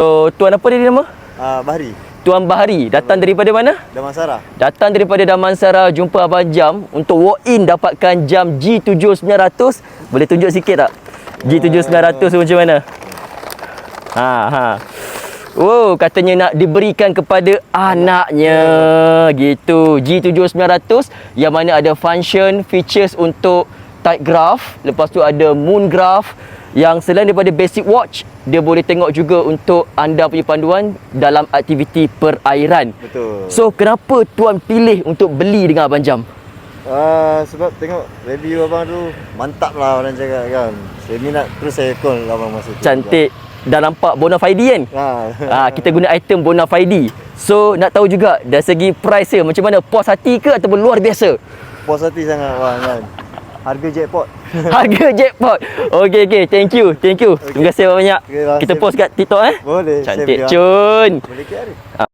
So, tuan apa dia nama? Bahari. Tuan Bahari. Datang daripada mana? Damansara. Datang daripada Damansara, jumpa Abang Jam. Untuk walk in dapatkan jam G7900. Boleh tunjuk sikit tak? G7900 macam mana? Oh, katanya nak diberikan kepada anaknya. Gitu. G7900 yang mana ada function, features untuk tight graph. Lepas tu ada moon graph. Yang selain daripada basic watch, dia boleh tengok juga untuk anda punya panduan dalam aktiviti perairan. Betul. So, kenapa tuan pilih untuk beli dengan Abang Jam? Sebab tengok review abang tu mantap lah orang cakap kan. Saya minat terus saya call abang masa tu. Cantik. Dah nampak bona fide kan? Kita guna item bona fide. So, nak tahu juga dari segi price dia macam mana? Puas hati ke ataupun luar biasa? Puas hati sangat bang kan. Harga jackpot. Harga jackpot. Okey, thank you. Terima kasih banyak. Okay, Kita post kat TikTok Boleh. Cantik cun. Boleh ke hari?